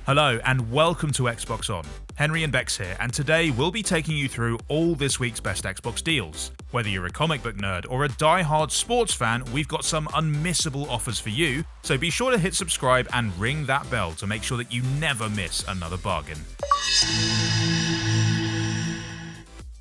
Hello and welcome to Xbox On. Charleyy and Bex here, and today we'll be taking you through all this week's best Xbox deals. Whether you're a comic book nerd or a die-hard sports fan, we've got some unmissable offers for you, so be sure to hit subscribe and ring that bell to make sure that you never miss another bargain.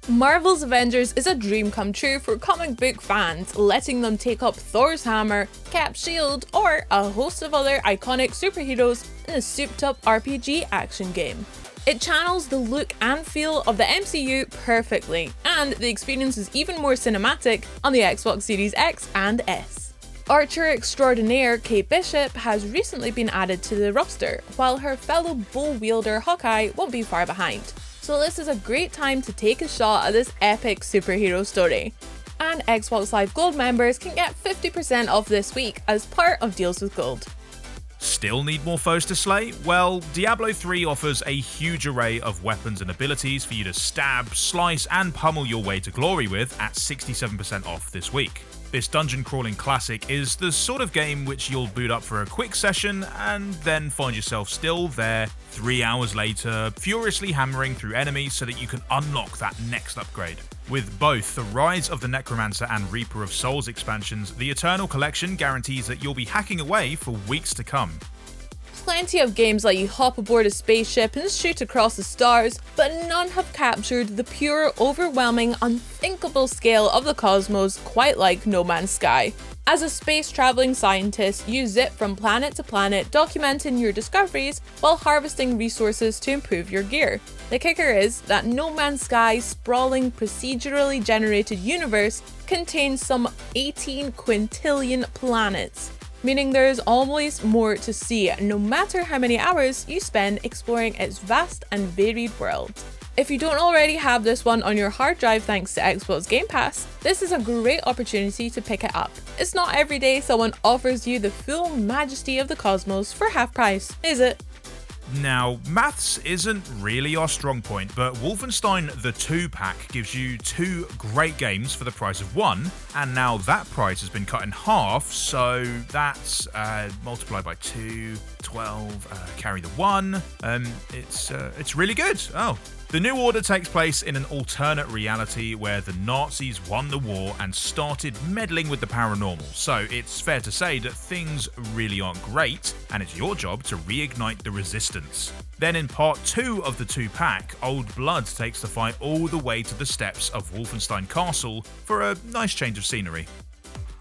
Marvel's Avengers is a dream come true for comic book fans, letting them take up Thor's hammer, Cap's shield, or a host of other iconic superheroes in a souped-up RPG action game. It channels the look and feel of the MCU perfectly, and the experience is even more cinematic on the Xbox Series X and S. Archer extraordinaire Kate Bishop has recently been added to the roster, while her fellow bow wielder Hawkeye won't be far behind. So this is a great time to take a shot at this epic superhero story. And Xbox Live Gold members can get 50% off this week as part of Deals with Gold. Still need more foes to slay? Well, Diablo 3 offers a huge array of weapons and abilities for you to stab, slice, and pummel your way to glory with at 67% off this week. This dungeon crawling classic is the sort of game which you'll boot up for a quick session and then find yourself still there 3 hours later, furiously hammering through enemies so that you can unlock that next upgrade. With both the Rise of the Necromancer and Reaper of Souls expansions, the Eternal Collection guarantees that you'll be hacking away for weeks to come. Plenty of games let you hop aboard a spaceship and shoot across the stars, but none have captured the pure, overwhelming, unthinkable scale of the cosmos quite like No Man's Sky. As a space-traveling scientist, you zip from planet to planet, documenting your discoveries while harvesting resources to improve your gear. The kicker is that No Man's Sky's sprawling, procedurally generated universe contains some 18 quintillion planets, meaning there is always more to see, no matter how many hours you spend exploring its vast and varied world. If you don't already have this one on your hard drive thanks to Xbox Game Pass, this is a great opportunity to pick it up. It's not every day someone offers you the full majesty of the cosmos for half price, is it? Now, maths isn't really our strong point, but Wolfenstein the 2-pack gives you 2 great games for the price of 1, and now that price has been cut in half, so that's multiplied by 2, 12, carry the 1, it's really good. Oh. The New Order takes place in an alternate reality where the Nazis won the war and started meddling with the paranormal, so it's fair to say that things really aren't great, and it's your job to reignite the resistance. Then in part 2 of the 2-pack, Old Blood takes the fight all the way to the steps of Wolfenstein Castle for a nice change of scenery.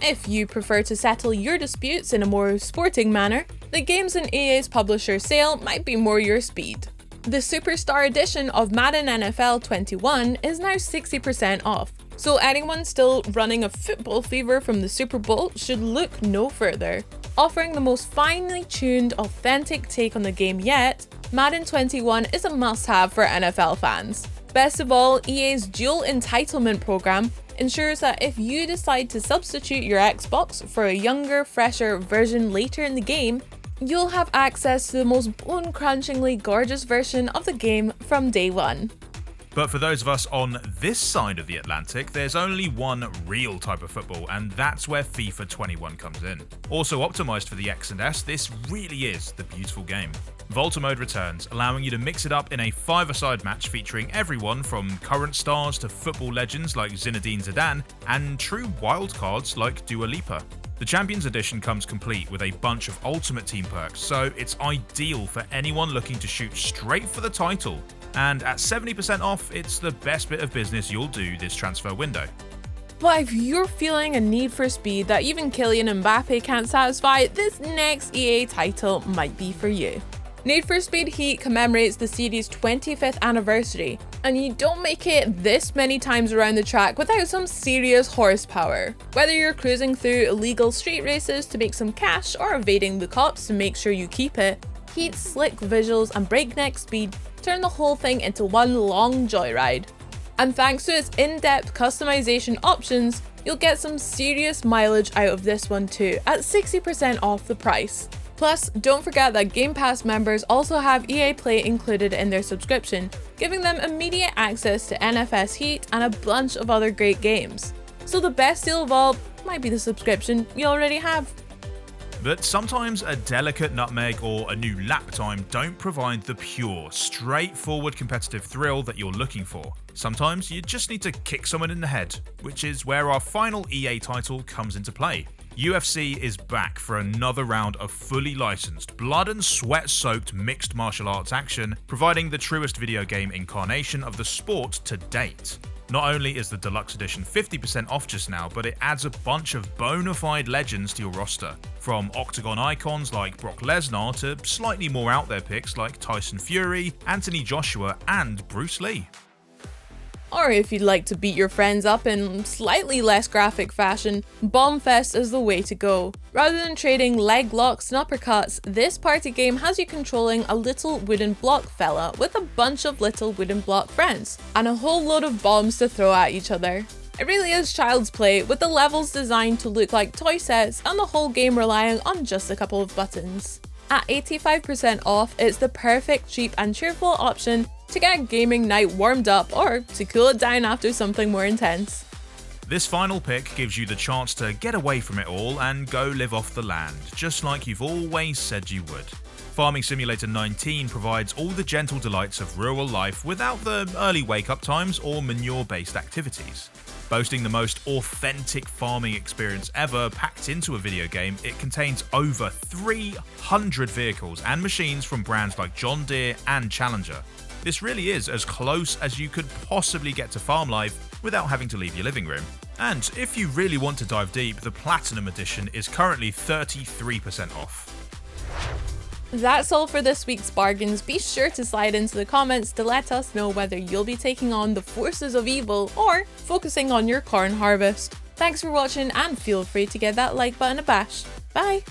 If you prefer to settle your disputes in a more sporting manner, the games in EA's publisher sale might be more your speed. The Superstar edition of Madden NFL 21 is now 60% off, so anyone still running a football fever from the Super Bowl should look no further. Offering the most finely tuned, authentic take on the game yet, Madden 21 is a must-have for NFL fans. Best of all, EA's dual entitlement program ensures that if you decide to substitute your Xbox for a younger, fresher version later in the game, you'll have access to the most bone-crunchingly gorgeous version of the game from day one. But for those of us on this side of the Atlantic, there's only one real type of football, and that's where FIFA 21 comes in. Also optimised for the X and S, this really is the beautiful game. Volta Mode returns, allowing you to mix it up in a 5-a-side match featuring everyone from current stars to football legends like Zinedine Zidane, and true wildcards like Dua Lipa. The Champions Edition comes complete with a bunch of Ultimate Team perks, so it's ideal for anyone looking to shoot straight for the title. And at 70% off, it's the best bit of business you'll do this transfer window. But if you're feeling a need for speed that even Kylian Mbappe can't satisfy, this next EA title might be for you. Need for Speed Heat commemorates the series' 25th anniversary, and you don't make it this many times around the track without some serious horsepower. Whether you're cruising through illegal street races to make some cash or evading the cops to make sure you keep it, Heat's slick visuals and breakneck speed turn the whole thing into one long joyride. And thanks to its in-depth customization options, you'll get some serious mileage out of this one too, at 60% off the price. Plus, don't forget that Game Pass members also have EA Play included in their subscription, giving them immediate access to NFS Heat and a bunch of other great games. So the best deal of all might be the subscription you already have. But sometimes a delicate nutmeg or a new lap time don't provide the pure, straightforward competitive thrill that you're looking for. Sometimes you just need to kick someone in the head, which is where our final EA title comes into play. UFC is back for another round of fully licensed, blood and sweat soaked mixed martial arts action, providing the truest video game incarnation of the sport to date. Not only is the Deluxe Edition 50% off just now, but it adds a bunch of bona fide legends to your roster. From Octagon icons like Brock Lesnar to slightly more out there picks like Tyson Fury, Anthony Joshua, and Bruce Lee. Or if you'd like to beat your friends up in slightly less graphic fashion, Bombfest is the way to go. Rather than trading leg locks and uppercuts, this party game has you controlling a little wooden block fella with a bunch of little wooden block friends, and a whole load of bombs to throw at each other. It really is child's play, with the levels designed to look like toy sets and the whole game relying on just a couple of buttons. At 85% off, it's the perfect cheap and cheerful option to get a gaming night warmed up or to cool it down after something more intense. This final pick gives you the chance to get away from it all and go live off the land, just like you've always said you would. Farming Simulator 19 provides all the gentle delights of rural life without the early wake-up times or manure-based activities. Boasting the most authentic farming experience ever packed into a video game, it contains over 300 vehicles and machines from brands like John Deere and Challenger. This really is as close as you could possibly get to farm life without having to leave your living room. And if you really want to dive deep, the Platinum Edition is currently 33% off. That's all for this week's bargains. Be sure to slide into the comments to let us know whether you'll be taking on the forces of evil or focusing on your corn harvest. Thanks for watching and feel free to give that like button a bash. Bye!